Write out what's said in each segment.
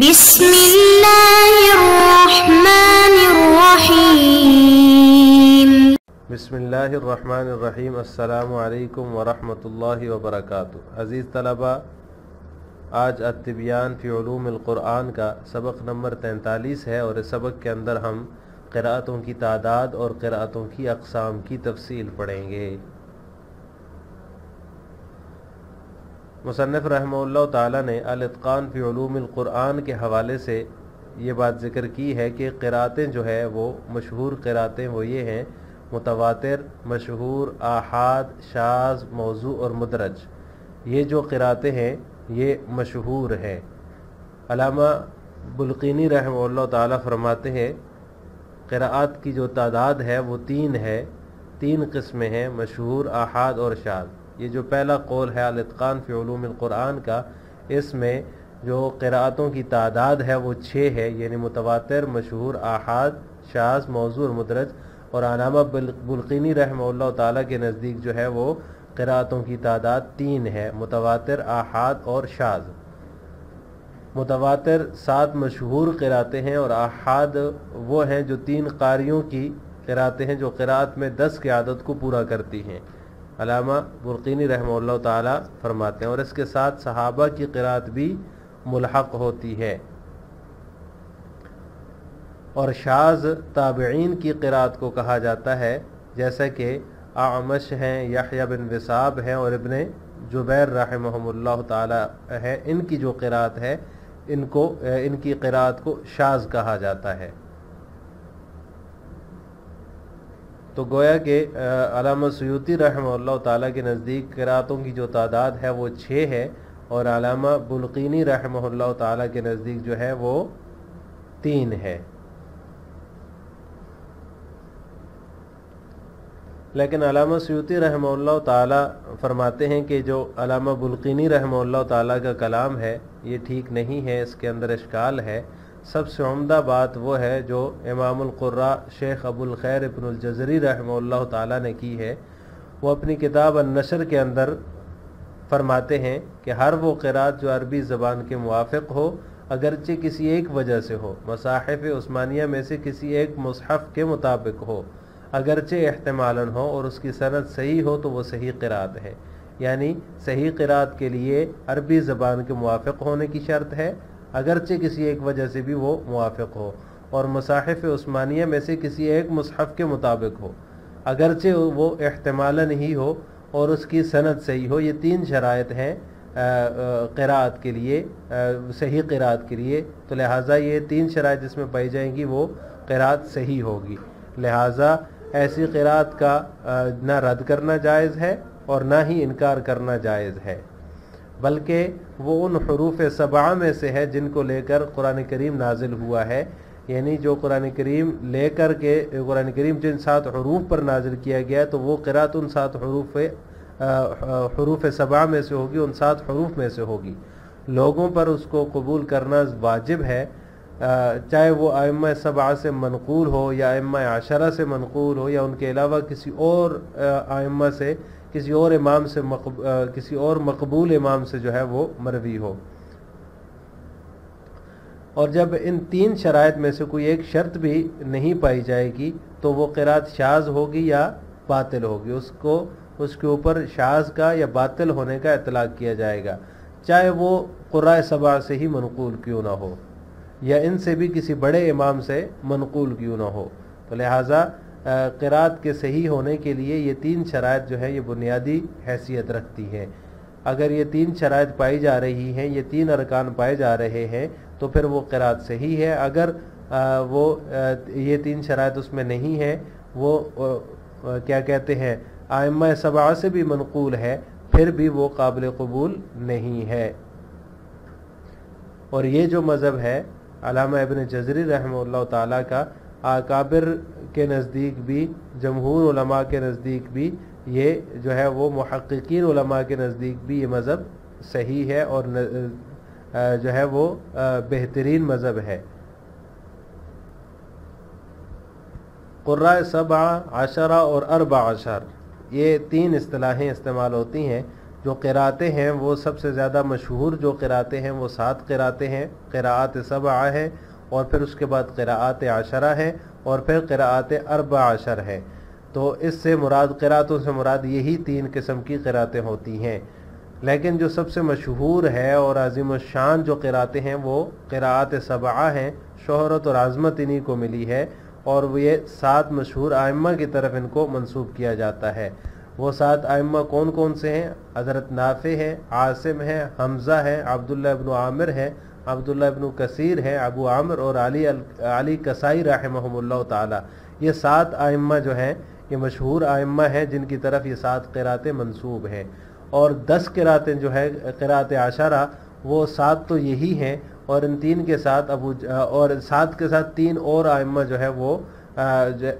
بسم اللہ الرحمن الرحیم۔ بسم اللہ الرحمن الرحیم۔ السلام علیکم ورحمۃ اللہ وبرکاتہ۔ عزیز طلبہ، آج التبیان فی علوم القرآن کا سبق نمبر 43 ہے، اور اس سبق کے اندر ہم قراءتوں کی تعداد اور قراءتوں کی اقسام کی تفصیل پڑھیں گے۔ مصنف رحمہ اللہ تعالیٰ نے الاتقان فی علوم القرآن کے حوالے سے یہ بات ذکر کی ہے کہ قراءتیں جو ہے وہ مشہور قراءتیں وہ یہ ہیں: متواتر، مشہور، آحاد، شاذ، موضوع اور مدرج۔ یہ جو قراءتیں ہیں یہ مشہور ہیں۔ علامہ بلقینی رحمہ اللہ تعالیٰ فرماتے ہیں قراءات کی جو تعداد ہے وہ 3 ہے، 3 قسمیں ہیں: مشہور، آحاد اور شاذ۔ یہ جو پہلا قول ہے الاتقان فی علوم القرآن کا، اس میں جو قراءتوں کی تعداد ہے وہ 6 ہے، یعنی متواتر، مشہور، آحاد، شاذ، موضوع اور مدرج۔ اور علامہ بلقینی رحمہ اللہ تعالیٰ کے نزدیک جو ہے وہ قراءتوں کی تعداد 3 ہے: متواتر، آحاد اور شاذ۔ متواتر 7 مشہور قراءتیں ہیں، اور آحاد وہ ہیں جو 3 قاریوں کی قراءتیں ہیں جو قراءت میں 10 کے عدد کو پورا کرتی ہیں، علامہ بلقینی رحمہ اللہ تعالیٰ فرماتے ہیں۔ اور اس کے ساتھ صحابہ کی قراءت بھی ملحق ہوتی ہے۔ اور شاذ تابعین کی قراءت کو کہا جاتا ہے، جیسا کہ اعمش ہیں، یحییٰ بن وثاب ہیں اور ابن جبیر رحمہم اللہ تعالیٰ ہے، ان کی جو قراءت ہے ان کی قراءت کو شاذ کہا جاتا ہے۔ تو گویا کہ علامہ سیوطی رحمہ اللہ تعالیٰ کے نزدیک قراءتوں کی جو تعداد ہے وہ 6 ہے، اور علامہ بلقینی رحمہ اللہ تعالیٰ کے نزدیک جو ہے وہ 3 ہے۔ لیکن علامہ سیوطی رحمہ اللہ تعالیٰ فرماتے ہیں کہ جو علامہ بلقینی رحمہ اللہ تعالیٰ کا کلام ہے یہ ٹھیک نہیں ہے، اس کے اندر اشکال ہے۔ سب سے عمدہ بات وہ ہے جو امام القراء شیخ ابو الخیر ابن الجزری رحمہ اللہ تعالیٰ نے کی ہے۔ وہ اپنی کتاب النشر کے اندر فرماتے ہیں کہ ہر وہ قراءت جو عربی زبان کے موافق ہو، اگرچہ کسی ایک وجہ سے ہو، مصاحف عثمانیہ میں سے کسی ایک مصحف کے مطابق ہو، اگرچہ احتمالاً ہو اور اس کی سند صحیح ہو، تو وہ صحیح قراءت ہے۔ یعنی صحیح قراءت کے لیے عربی زبان کے موافق ہونے کی شرط ہے، اگرچہ کسی ایک وجہ سے بھی وہ موافق ہو، اور مصاحف عثمانیہ میں سے کسی ایک مصحف کے مطابق ہو، اگرچہ وہ احتمالاً ہی ہو اور اس کی سند صحیح ہو۔ یہ 3 شرائط ہیں قراءت کے لیے، صحیح قراءت کے لیے۔ تو لہٰذا یہ 3 شرائط جس میں پائی جائیں گی وہ قراءت صحیح ہوگی۔ لہٰذا ایسی قراءت کا نہ رد کرنا جائز ہے اور نہ ہی انکار کرنا جائز ہے، بلکہ وہ ان حروف 7 میں سے ہے جن کو لے کر قرآن کریم نازل ہوا ہے۔ یعنی جو قرآن کریم جن 7 حروف پر نازل کیا گیا تو وہ قراءت ان 7 حروف 7 میں سے ہوگی، ان 7 حروف میں سے ہوگی۔ لوگوں پر اس کو قبول کرنا واجب ہے، چاہے وہ ائمہ 7 سے منقول ہو یا ائمہ 10 سے منقول ہو، یا ان کے علاوہ کسی اور ائمہ سے، کسی اور امام سے کسی اور مقبول امام سے جو ہے وہ مروی ہو۔ اور جب ان 3 شرائط میں سے کوئی ایک شرط بھی نہیں پائی جائے گی تو وہ قراءت شاذ ہوگی یا باطل ہوگی، اس کے اوپر شاذ کا یا باطل ہونے کا اطلاق کیا جائے گا، چاہے وہ قراء 7 سے ہی منقول کیوں نہ ہو، یا ان سے بھی کسی بڑے امام سے منقول کیوں نہ ہو۔ تو لہٰذا قراءت کے صحیح ہونے کے لیے یہ 3 شرائط جو ہے یہ بنیادی حیثیت رکھتی ہیں۔ اگر یہ 3 شرائط پائی جا رہی ہیں، یہ 3 ارکان پائے جا رہے ہیں، تو پھر وہ قراءت صحیح ہے۔ اگر یہ 3 شرائط اس میں نہیں ہیں، وہ کیا کہتے ہیں ائمہ 7 سے بھی منقول ہے، پھر بھی وہ قابل قبول نہیں ہے۔ اور یہ جو مذہب ہے علامہ ابن جزری رحمہ اللہ تعالیٰ کا، اکابر کے نزدیک بھی، جمہور علماء کے نزدیک بھی، یہ جو ہے وہ محققین علماء کے نزدیک بھی یہ مذہب صحیح ہے اور جو ہے وہ بہترین مذہب ہے۔ قراء 7، 10 اور 14 یہ 3 اصطلاحیں استعمال ہوتی ہیں۔ جو قراتیں ہیں وہ سب سے زیادہ مشہور جو قراتیں ہیں وہ 7 قراتیں ہیں، قراءات 7 ہیں، اور پھر اس کے بعد قراءات 10 ہیں، اور پھر قراءات 14 ہیں۔ تو اس سے مراد قراتوں سے مراد یہی 3 قسم کی قراتیں ہوتی ہیں، لیکن جو سب سے مشہور ہے اور عظیم الشان جو قراتیں ہیں وہ قراءات 7 ہیں، شہرت اور عظمت انہی کو ملی ہے، اور وہ یہ 7 مشہور ائمہ کی طرف ان کو منسوب کیا جاتا ہے۔ وہ 7 ائمہ کون کون سے ہیں؟ حضرت نافع ہے، عاصم ہے، حمزہ ہے، عبداللہ ابن عامر ہے، عبداللہ ابن کثیر ہے، ابو عامر اور علی کسائی رحمہم اللہ تعالی۔ یہ 7 ائمہ جو ہیں یہ مشہور ائمہ ہیں جن کی طرف یہ 7 قراتیں منسوب ہیں، اور 10 قراتیں جو ہے قراءت 10 وہ 7 تو یہی ہیں، اور ان 3 کے ساتھ اور 7 کے ساتھ 3 اور ائمہ جو ہے وہ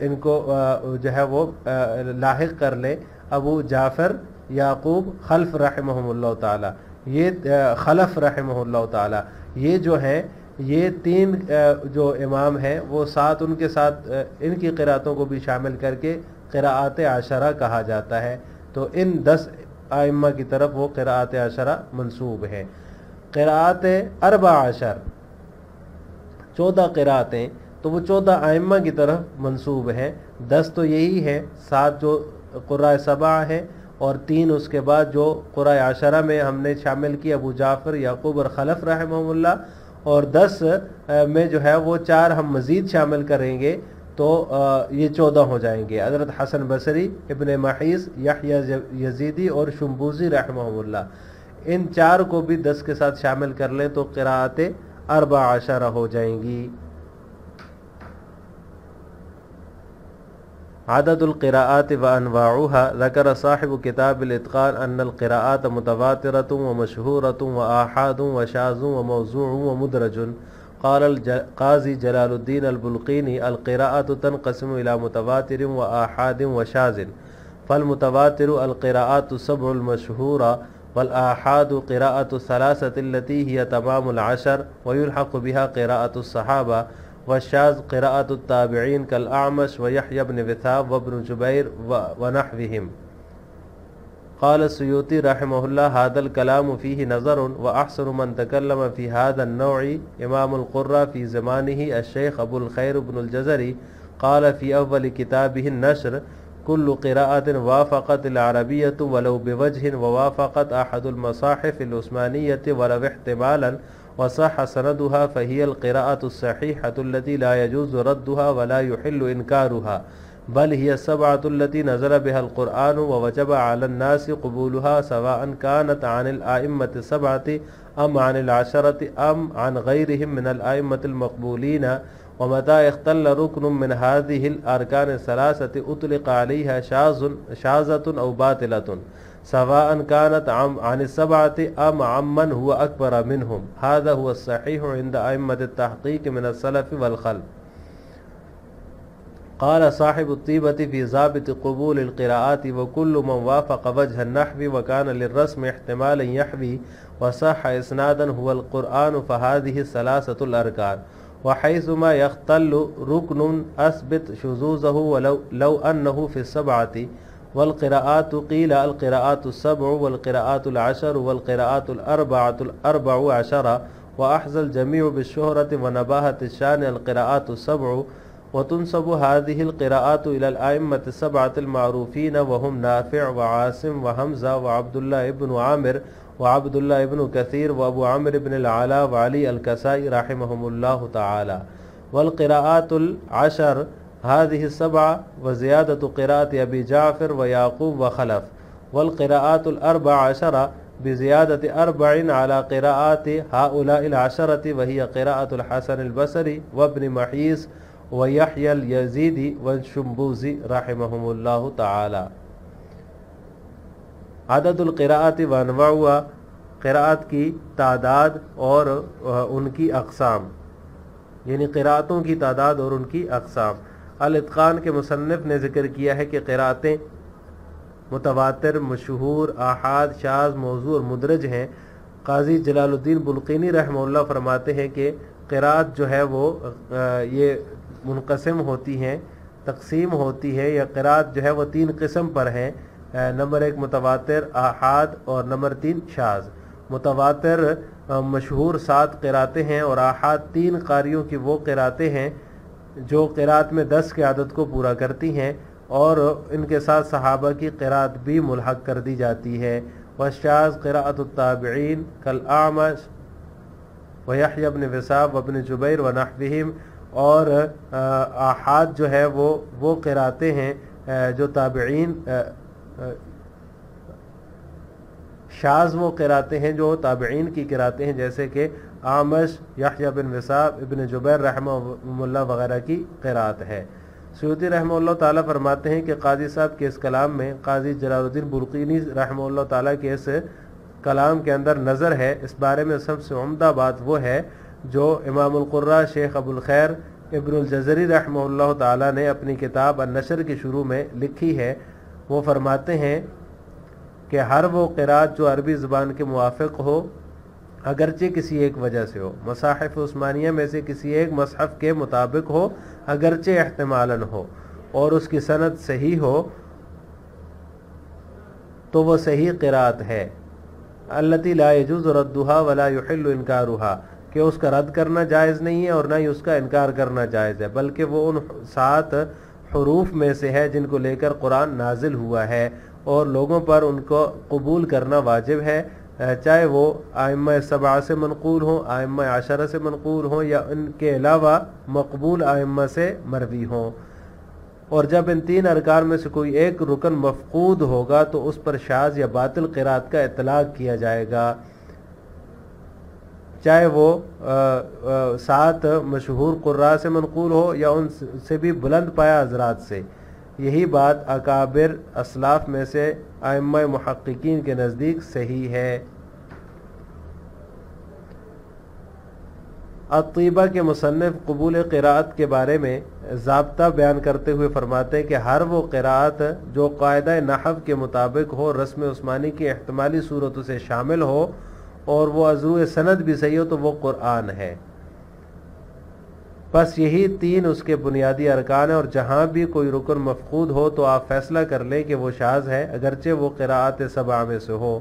ان کو جو ہے وہ لاحق کر لیں، ابو جعفر، یعقوب، خلف رحمہم اللہ تعالی، یہ خلف رحمہ اللہ تعالی، یہ جو ہیں یہ 3 جو امام ہیں وہ 7 ان کے ساتھ ان کی قراتوں کو بھی شامل کر کے قراءات 10 کہا جاتا ہے۔ تو ان 10 ائمہ کی طرف وہ قراءات 10 منسوب ہیں۔ قراءات 14 14 قراءتیں تو وہ 14 ائمہ کی طرف منسوب ہیں، 10 تو یہی ہیں، 7 جو قراء 7 ہیں، اور 3 اس کے بعد جو قراء 10 میں ہم نے شامل کی ابو جعفر، یعقوب اور خلف رحمہ اللہ، اور 10 میں جو ہے وہ 4 ہم مزید شامل کریں گے تو یہ 14 ہو جائیں گے۔ حضرت حسن بصری، ابن محیص، یحییٰ یزیدی اور شمبوزی رحمہ اللہ، ان 4 کو بھی 10 کے ساتھ شامل کر لیں تو قراءات 14 ہو جائیں گی۔ عدد القراءات وانواعها ذکر صاحب کتاب الاتقان ان القراءات متواترة ومشهورة وآحاد وشاذ وموضوع ومدرج۔ قال القاضي جلال الدين البلقيني القراءات تنقسم إلى متواتر وآحاد وشاذ، فالمتواتر القراءات 7 المشهورة، والآحاد قراءة 3 التي هي تمام 10 ويلحق بها قراءة الصحابة، والشاذ قراءة التابعين كالأعمش ويحيى بن وثاب وابن جبير ونحوهم۔ قال السيوطي رحمه الله هذا الكلام فيه نظر، وأحسن من تكلم في هذا النوع إمام القرى في زمانه الشيخ أبو الخير بن الجزري، قال في أول كتابه النشر: كل قراءة وافقت العربية ولو بوجه، ووافقت أحد المصاحف العثمانية ولو احتمالا، وصح سندها، فهي القراءة الصحيحة التي لا يجوز ردها ولا يحل إنكارها، بل هي 7 التي نزل بها القرآن ووجب على الناس قبولها، سواء كانت عن الآئمة 7 أم عن 10 أم عن غيرهم من الآئمة المقبولين، ومتى اختل ركن من هذه الأركان 3 أطلق عليها شاذة أو باطلة، سواء كانت عن 7 أم عمن هو أكبر منهم، هذا هو الصحيح عند أئمة التحقيق من السلف والخلف۔ قال صاحب الطيبة في ضابط قبول القراءات: وكل من وافق وجه النحو وكان للرسم احتمالا يحوي وصح إسنادا هو القرآن، فهذه 3 الأركان، وحيثما يختل ركن أثبت شذوذه ولو أنه في 7، والقراءات قيل القراءات 7 والقراءات 10 والقراءات 14، وأحظى الجميع بالشهرة ونباهة الشان القراءات 7، وتنسب هذه القراءات إلى الأئمة 7 المعروفين، وهم نافع وعاصم وحمزة وعبد الله بن عامر وعبد الله بن كثير وأبو عمرو بن العلاء وعلي الكسائي رحمهم الله تعالى۔ والقراءات 10 هذه 7 وزيادة قراءة أبي جعفر ويعقوب وخلف، والقراءات 14 بزيادة 4 على قراءات هؤلاء 10، وهي قراءة الحسن البصري وابن محيص ويحيى اليزيدي والشمبوزي رحمهم الله تعالى۔ عدد القراءات وانواعها، قراءت کی تعداد اور ان کی اقسام، یعنی قراءتوں کی تعداد اور ان کی اقسام۔ الاتقان کے مصنف نے ذکر کیا ہے کہ قراءتیں متواتر، مشہور، آحاد، شاذ، موضوع اور مدرج ہیں۔ قاضی جلال الدین بلقینی رحمہ اللہ فرماتے ہیں کہ قراءت جو ہے وہ یہ منقسم ہوتی ہیں، تقسیم ہوتی ہے، یا قراءت جو ہے وہ 3 قسم پر ہیں۔ نمبر 1 متواتر، آحاد اور نمبر 3 شاذ۔ متواتر مشہور 7 قراتیں ہیں اور آحاد 3 قاریوں کی وہ قراتیں ہیں جو قرات میں 10 کی عدد کو پورا کرتی ہیں، اور ان کے ساتھ صحابہ کی قرات بھی ملحق کر دی جاتی ہے۔ والشاذ قراءۃ التابعین کالاعمش ویحیی بن وثاب وابن جبیر ونحوہم، اور آحاد جو ہے وہ قراتیں ہیں جو تابعین، شاذ وہ قراتیں ہیں جو تابعین کی قراتیں ہیں، جیسے کہ اعمش، یحییٰ بن وثاب، ابن جبیر رحمہ اللہ وغیرہ کی قرات ہے۔ سیوطی رحمہ اللہ تعالیٰ فرماتے ہیں کہ قاضی صاحب کے اس کلام میں قاضی جلال الدین بلقینی رحمہ اللہ تعالیٰ کے اس کلام کے اندر نظر ہے۔ اس بارے میں سب سے عمدہ بات وہ ہے جو امام القراء شیخ ابو الخیر ابن الجزری رحمہ اللہ تعالیٰ نے اپنی کتاب النشر کی شروع میں لکھی ہے۔ وہ فرماتے ہیں کہ ہر وہ قرات جو عربی زبان کے موافق ہو، اگرچہ کسی ایک وجہ سے ہو، مصاحف عثمانیہ میں سے کسی ایک مصحف کے مطابق ہو اگرچہ احتمالاً ہو، اور اس کی سند صحیح ہو، تو وہ صحیح قرات ہے۔ التی لا يجوز ردها ولا يحل انکارها، کہ اس کا رد کرنا جائز نہیں ہے اور نہ ہی اس کا انکار کرنا جائز ہے، بلکہ وہ ان 7 حروف میں سے ہے جن کو لے کر قرآن نازل ہوا ہے، اور لوگوں پر ان کو قبول کرنا واجب ہے، چاہے وہ ائمہ 7 سے منقول ہوں، ائمہ 10 سے منقول ہوں، یا ان کے علاوہ مقبول ائمہ سے مروی ہوں۔ اور جب ان 3 ارکان میں سے کوئی ایک رکن مفقود ہوگا تو اس پر شاذ یا باطل قرات کا اطلاق کیا جائے گا، چاہے وہ 7 مشہور قراء سے منقول ہو یا ان سے بھی بلند پایا حضرات سے۔ یہی بات اکابر اسلاف میں سے ائمہ محققین کے نزدیک صحیح ہے۔ الطیبہ کے مصنف قبول قراءت کے بارے میں ضابطہ بیان کرتے ہوئے فرماتے ہیں کہ ہر وہ قراءت جو قاعدہ نحو کے مطابق ہو، رسم عثمانی کی احتمالی صورتوں سے شامل ہو، اور وہ عضو سند بھی صحیح ہو، تو وہ قرآن ہے۔ بس یہی 3 اس کے بنیادی ارکان ہیں، اور جہاں بھی کوئی رکن مفقود ہو تو آپ فیصلہ کر لیں کہ وہ شاذ ہے، اگرچہ وہ قراءات 7 میں سے ہو۔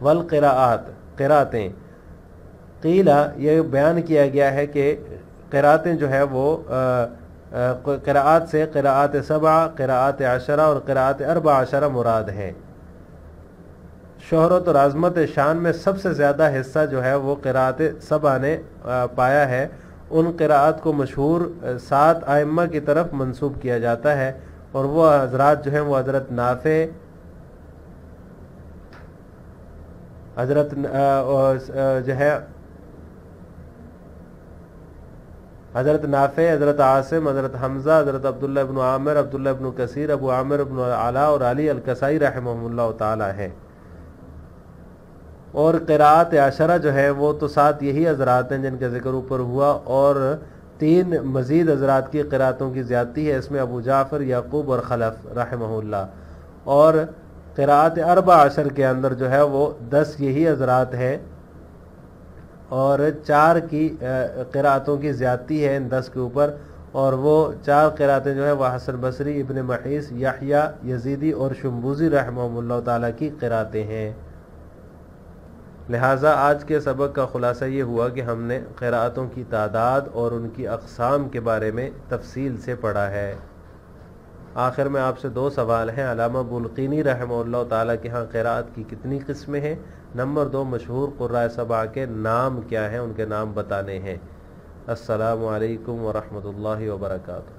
والقراءات، قراتیں، قیلہ یہ بیان کیا گیا ہے کہ قراتیں جو ہے وہ قراءات سے قراءات 7، قراءات 10 اور قراءات 14 مراد ہیں۔ شہرت اور عظمت شان میں سب سے زیادہ حصہ جو ہے وہ قراءات 7 نے پایا ہے۔ ان قراءات کو مشہور 7 ائمہ کی طرف منسوب کیا جاتا ہے، اور وہ حضرات جو ہیں وہ حضرت نافع، حضرت جو ہے حضرت نافع، حضرت عاصم، حضرت حمزہ، حضرت عبداللہ ابن عامر، عبداللہ ابن کثیر، ابو عامر ابن علا اور علی الکسائی رحمہ اللہ تعالی ہیں۔ اور قراءات 10 جو ہے وہ تو 7 یہی حضرات ہیں جن کا ذکر اوپر ہوا، اور 3 مزید حضرات کی قراءتوں کی زیادتی ہے، اس میں ابو جعفر، یعقوب اور خلف رحمہ اللہ۔ اور قراءات 14 کے اندر جو ہے وہ 10 یہی حضرات ہیں، اور 4 کی قراءتوں کی زیادتی ہے ان 10 کے اوپر، اور وہ 4 قراءتیں جو ہے وہ حسن بصری، ابن محیص، یحییٰ یزیدی اور شمبوزی رحمہ اللہ تعالیٰ کی قراءتیں ہیں۔ لہٰذا آج کے سبق کا خلاصہ یہ ہوا کہ ہم نے قراءتوں کی تعداد اور ان کی اقسام کے بارے میں تفصیل سے پڑھا ہے۔ آخر میں آپ سے 2 سوال ہیں۔ علامہ بلقینی رحمہ اللہ تعالیٰ کے ہاں قراءت کی کتنی قسمیں ہیں؟ نمبر 2 مشہور قراء 7 کے نام کیا ہیں؟ ان کے نام بتانے ہیں۔ السلام علیکم ورحمۃ اللہ وبرکاتہ۔